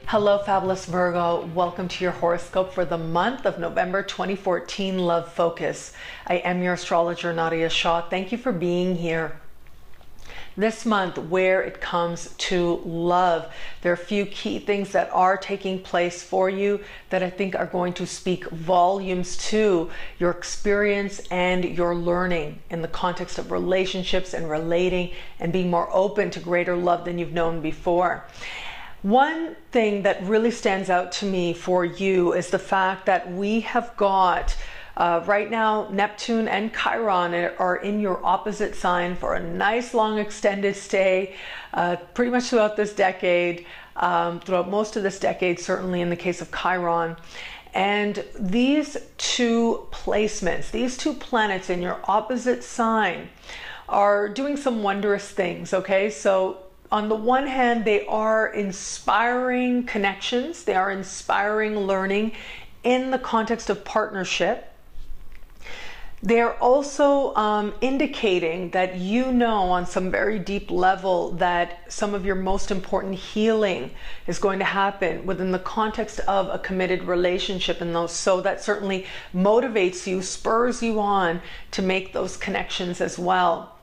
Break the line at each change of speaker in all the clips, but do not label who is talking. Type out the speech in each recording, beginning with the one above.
Hello, fabulous Virgo. Welcome to your horoscope for the month of November 2014, Love Focus. I am your astrologer, Nadiya Shah. Thank you for being here. This month, where it comes to love, there are a few key things that are taking place for you that I think are going to speak volumes to your experience and your learning in the context of relationships and relating and being more open to greater love than you've known before. One thing that really stands out to me for you is the fact that we have got right now, Neptune and Chiron are in your opposite sign for a nice long extended stay, pretty much throughout this decade, throughout most of this decade, certainly in the case of Chiron. And these two placements, these two planets in your opposite sign are doing some wondrous things, okay? So on the one hand, they are inspiring connections, they are inspiring learning in the context of partnership. They're also indicating that you know on some very deep level that some of your most important healing is going to happen within the context of a committed relationship, and so that certainly motivates you, spurs you on to make those connections as well.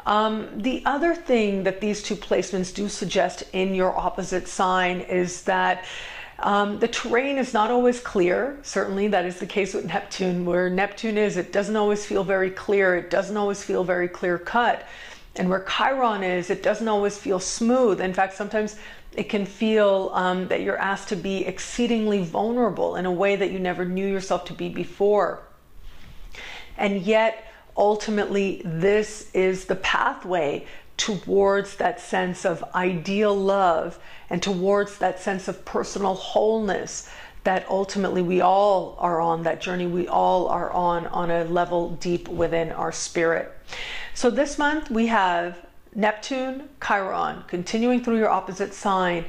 The other thing that these two placements do suggest in your opposite sign is that the terrain is not always clear. Certainly that is the case with Neptune. Where Neptune is, it doesn't always feel very clear. It doesn't always feel very clear cut. And where Chiron is, it doesn't always feel smooth. In fact, sometimes it can feel that you're asked to be exceedingly vulnerable in a way that you never knew yourself to be before. And yet, ultimately, this is the pathway towards that sense of ideal love and towards that sense of personal wholeness that ultimately we all are on, that journey we all are on a level deep within our spirit. So this month we have Neptune, Chiron, continuing through your opposite sign,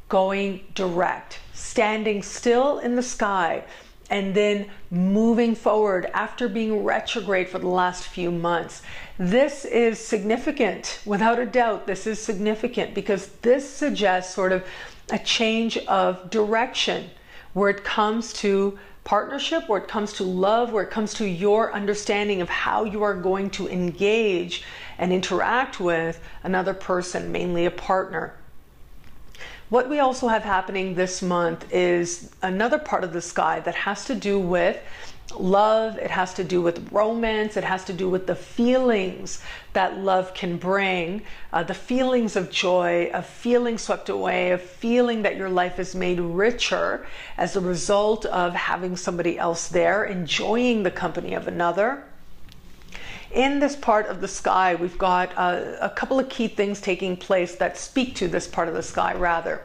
going direct, standing still in the sky, and then moving forward after being retrograde for the last few months. This is significant, without a doubt. This is significant because this suggests sort of a change of direction where it comes to partnership, where it comes to love, where it comes to your understanding of how you are going to engage and interact with another person, mainly a partner. What we also have happening this month is another part of the sky that has to do with love, it has to do with romance, it has to do with the feelings that love can bring, the feelings of joy, of feeling swept away, of feeling that your life is made richer as a result of having somebody else there, enjoying the company of another. In this part of the sky, we've got a couple of key things taking place that speak to this part of the sky, rather.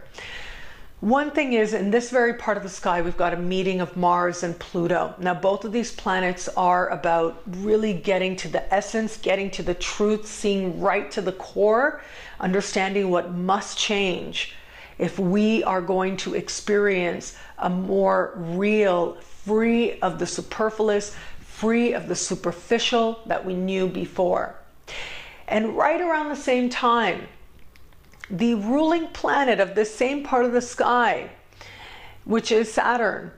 One thing is, in this very part of the sky, we've got a meeting of Mars and Pluto. Now, both of these planets are about really getting to the essence, getting to the truth, seeing right to the core, understanding what must change if we are going to experience a more real, free of the superfluous, free of the superficial that we knew before. And right around the same time, the ruling planet of this same part of the sky, which is Saturn,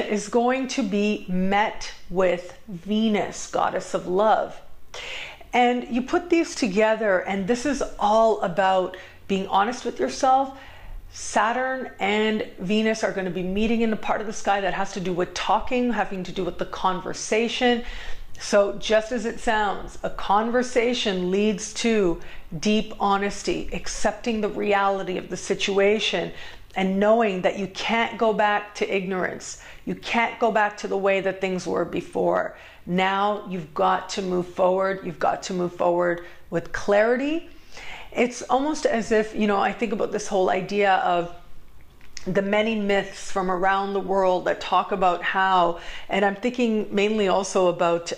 is going to be met with Venus, goddess of love. And you put these together, and this is all about being honest with yourself. Saturn and Venus are going to be meeting in a part of the sky that has to do with talking, having to do with the conversation. So just as it sounds, a conversation leads to deep honesty, accepting the reality of the situation, and knowing that you can't go back to ignorance. You can't go back to the way that things were before. Now you've got to move forward. You've got to move forward with clarity. It's almost as if, you know, I think about this whole idea of the many myths from around the world that talk about how, and I'm thinking mainly also about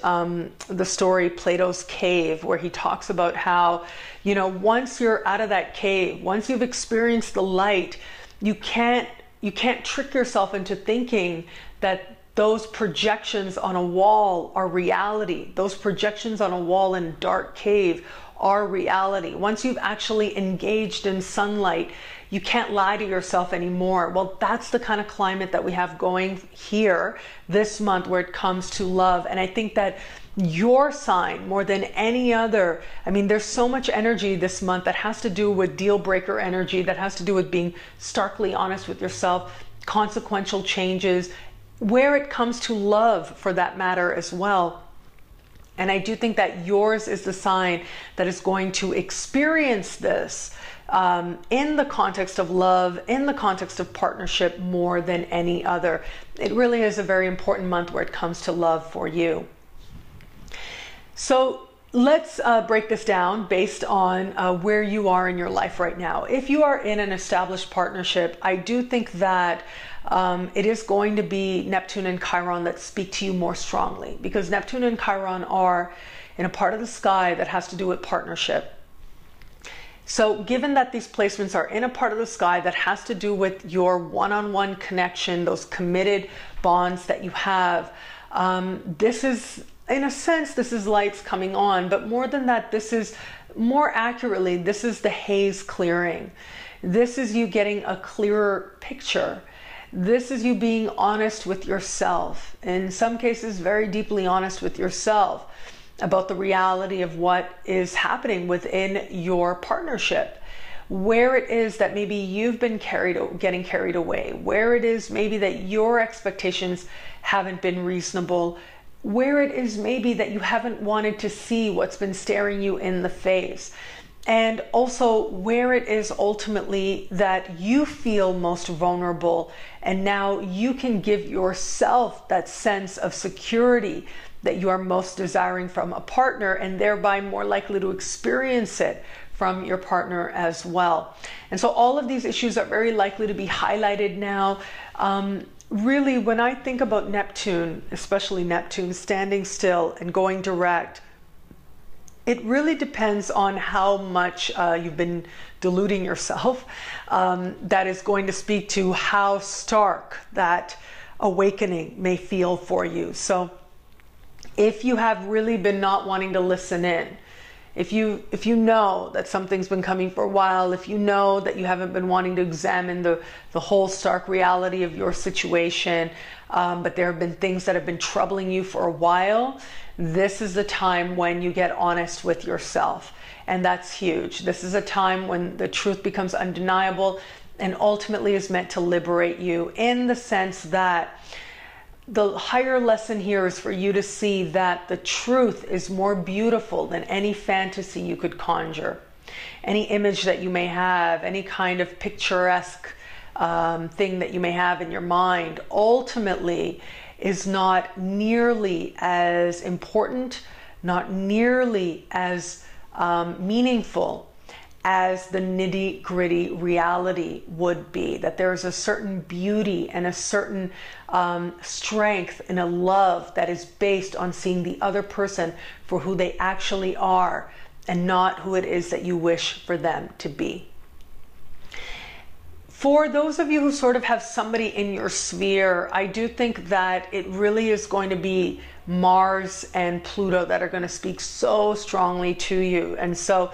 the story Plato's Cave, where he talks about how, you know, once you're out of that cave, once you've experienced the light, you can't trick yourself into thinking that those projections on a wall are reality. Those projections on a wall in a dark cave are reality. Once you've actually engaged in sunlight, you can't lie to yourself anymore. Well, that's the kind of climate that we have going here this month where it comes to love. And I think that your sign, more than any other, I mean, there's so much energy this month that has to do with deal breaker energy, that has to do with being starkly honest with yourself, consequential changes, where it comes to love for that matter as well. And I do think that yours is the sign that is going to experience this in the context of love, in the context of partnership more than any other. It really is a very important month where it comes to love for you. So let's break this down based on where you are in your life right now. If you are in an established partnership, I do think that it is going to be Neptune and Chiron that speak to you more strongly, because Neptune and Chiron are in a part of the sky that has to do with partnership. So given that these placements are in a part of the sky that has to do with your one-on-one connection, those committed bonds that you have, this is, in a sense, this is lights coming on, but more than that, this is, more accurately, this is the haze clearing. This is you getting a clearer picture. This is you being honest with yourself, in some cases very deeply honest with yourself about the reality of what is happening within your partnership, where it is that maybe you've been getting carried away, where it is maybe that your expectations haven't been reasonable, where it is maybe that you haven't wanted to see what's been staring you in the face. And also where it is ultimately that you feel most vulnerable, and now you can give yourself that sense of security that you are most desiring from a partner, and thereby more likely to experience it from your partner as well. And so all of these issues are very likely to be highlighted now. Really, when I think about Neptune, especially Neptune standing still and going direct, it really depends on how much you've been deluding yourself. That is going to speak to how stark that awakening may feel for you. So if you have really been not wanting to listen in, if you know that something's been coming for a while, if you know that you haven't been wanting to examine the whole stark reality of your situation, but there have been things that have been troubling you for a while, this is the time when you get honest with yourself. And that's huge. This is a time when the truth becomes undeniable and ultimately is meant to liberate you, in the sense that the higher lesson here is for you to see that the truth is more beautiful than any fantasy you could conjure, any image that you may have, any kind of picturesque thing that you may have in your mind. Ultimately is not nearly as important, not nearly as meaningful as the nitty-gritty reality would be. That there's a certain beauty and a certain strength in a love that is based on seeing the other person for who they actually are, and not who it is that you wish for them to be. For those of you who sort of have somebody in your sphere, I do think that it really is going to be Mars and Pluto that are going to speak so strongly to you. And so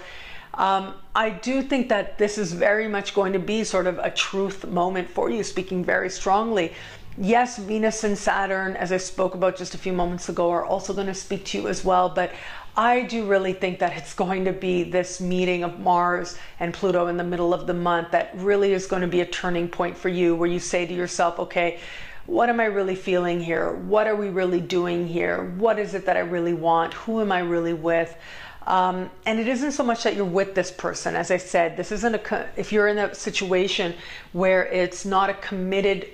I do think that this is very much going to be sort of a truth moment for you, speaking very strongly. Yes, Venus and Saturn, as I spoke about just a few moments ago, are also going to speak to you as well, but I do really think that it's going to be this meeting of Mars and Pluto in the middle of the month that really is going to be a turning point for you, where you say to yourself, okay, what am I really feeling here? What are we really doing here? What is it that I really want? Who am I really with? And it isn't so much that you're with this person. As I said, this isn't if you're in a situation where it's not a committed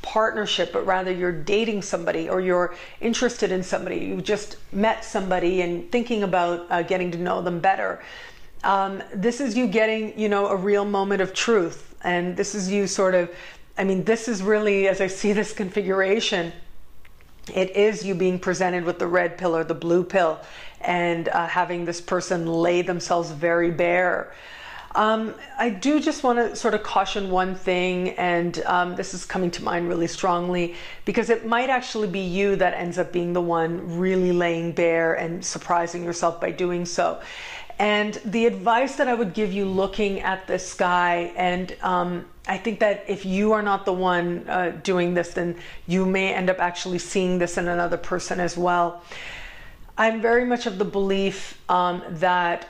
partnership, but rather you're dating somebody, or you're interested in somebody, you just met somebody and thinking about getting to know them better. This is you getting, a real moment of truth. And this is you sort of, this is really, as I see this configuration, it is you being presented with the red pill or the blue pill, and having this person lay themselves very bare. I do just want to sort of caution one thing, and this is coming to mind really strongly, because it might actually be you that ends up being the one really laying bare and surprising yourself by doing so. And the advice that I would give you looking at this sky, and I think that if you are not the one doing this, then you may end up actually seeing this in another person as well. I'm very much of the belief that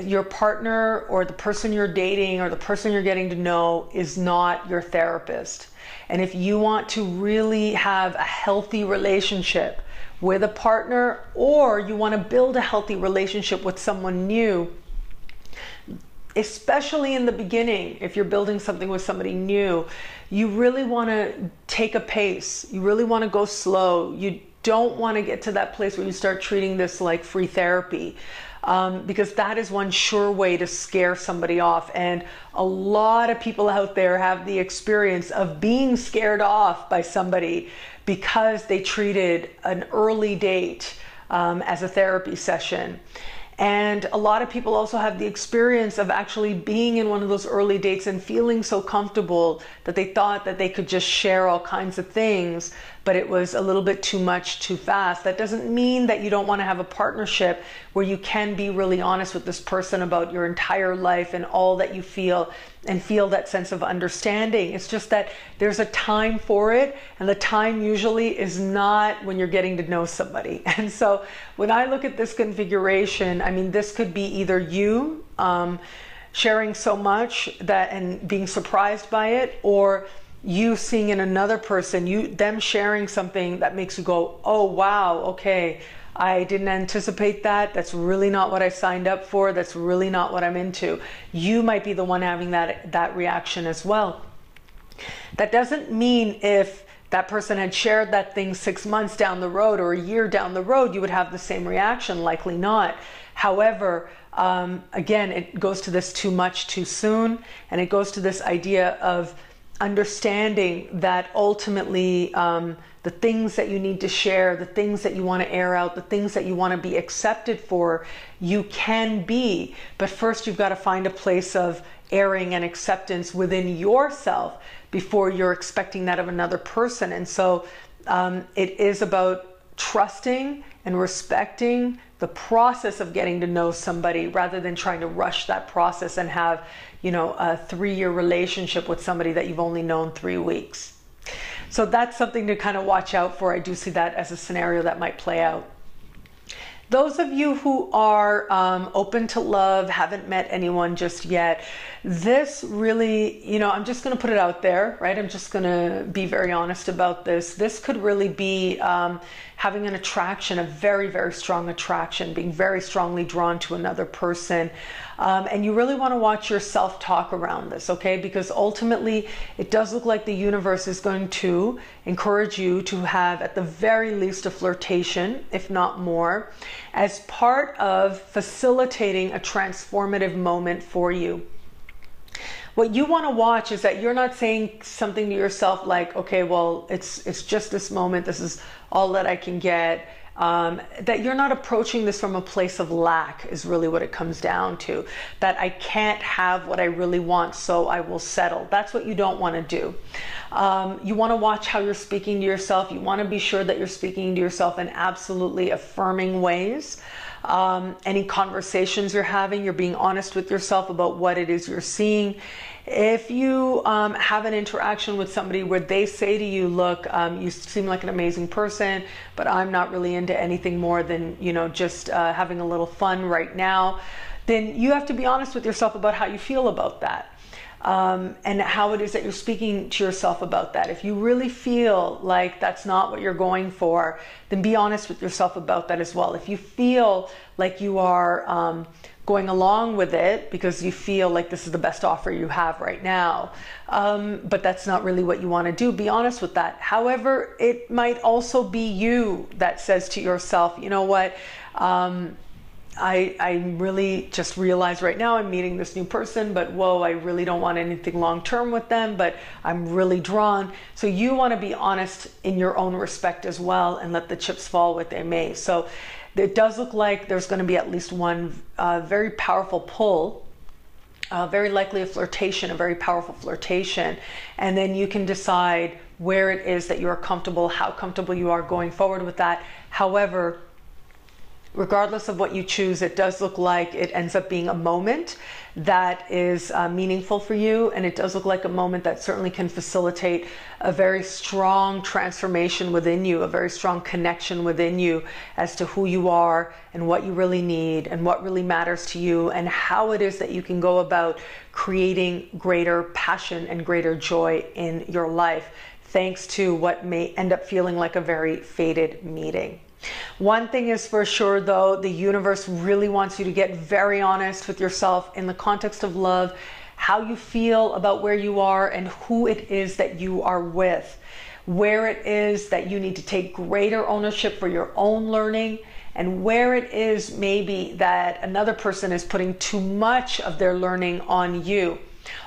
your partner or the person you're dating or the person you're getting to know is not your therapist. And if you want to really have a healthy relationship with a partner, or you want to build a healthy relationship with someone new, especially in the beginning, if you're building something with somebody new, you really want to take a pace. You really want to go slow. You don't want to get to that place where you start treating this like free therapy. Because that is one sure way to scare somebody off. And a lot of people out there have the experience of being scared off by somebody because they treated an early date as a therapy session. And a lot of people also have the experience of actually being in one of those early dates and feeling so comfortable that they thought that they could just share all kinds of things, but it was a little bit too much too fast. That doesn't mean that you don't want to have a partnership where you can be really honest with this person about your entire life and all that you feel, and feel that sense of understanding. It's just that there's a time for it, and the time usually is not when you're getting to know somebody. And so when I look at this configuration, I mean, this could be either you sharing so much that and being surprised by it, or you seeing in another person, them sharing something that makes you go, oh wow, okay, I didn't anticipate that. That's really not what I signed up for. That's really not what I'm into. You might be the one having that reaction as well. That doesn't mean if that person had shared that thing 6 months down the road or a year down the road, you would have the same reaction. Likely not. However, again, it goes to this too much too soon, and it goes to this idea of understanding that ultimately the things that you need to share, the things that you want to air out, the things that you want to be accepted for, you can be. But first you've got to find a place of airing and acceptance within yourself before you're expecting that of another person. And so it is about trusting and respecting the process of getting to know somebody rather than trying to rush that process and have, you know, a 3-year relationship with somebody that you've only known 3 weeks. So that's something to kind of watch out for. I do see that as a scenario that might play out. Those of you who are open to love, haven't met anyone just yet, this really, you know, I'm just going to put it out there, right? I'm just going to be very honest about this. This could really be having an attraction, a very, very strong attraction, being very strongly drawn to another person. And you really want to watch your self-talk around this, okay? Because ultimately, it does look like the universe is going to encourage you to have, at the very least, a flirtation, if not more, as part of facilitating a transformative moment for you. What you want to watch is that you're not saying something to yourself like, okay, well, it's just this moment, this is all that I can get. That you're not approaching this from a place of lack is really what it comes down to. That I can't have what I really want, so I will settle. That's what you don't want to do. You want to watch how you're speaking to yourself. You want to be sure that you're speaking to yourself in absolutely affirming ways. Any conversations you're having, you're being honest with yourself about what it is you're seeing. If you have an interaction with somebody where they say to you, look, you seem like an amazing person, but I'm not really into anything more than, you know, just having a little fun right now, then you have to be honest with yourself about how you feel about that. And how it is that you're speaking to yourself about that. If you really feel like that's not what you're going for, then be honest with yourself about that as well. If you feel like you are going along with it because you feel like this is the best offer you have right now, but that's not really what you want to do, be honest with that. However, it might also be you that says to yourself, you know what, I really just realized right now I'm meeting this new person, but whoa, I really don't want anything long-term with them, but I'm really drawn. So you want to be honest in your own respect as well and let the chips fall where they may. So it does look like there's going to be at least one very powerful pull very likely a flirtation, a very powerful flirtation. And then you can decide where it is that you are comfortable, how comfortable you are going forward with that. However, regardless of what you choose, it does look like it ends up being a moment that is meaningful for you. And it does look like a moment that certainly can facilitate a very strong transformation within you, a very strong connection within you as to who you are and what you really need and what really matters to you, and how it is that you can go about creating greater passion and greater joy in your life, thanks to what may end up feeling like a very fated meeting. One thing is for sure, though, the universe really wants you to get very honest with yourself in the context of love, how you feel about where you are and who it is that you are with, where it is that you need to take greater ownership for your own learning, and where it is maybe that another person is putting too much of their learning on you.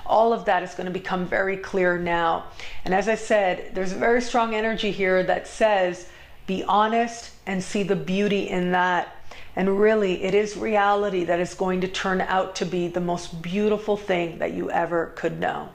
All of that is going to become very clear now. And as I said, there's a very strong energy here that says, be honest and see the beauty in that. And really, it is reality that is going to turn out to be the most beautiful thing that you ever could know.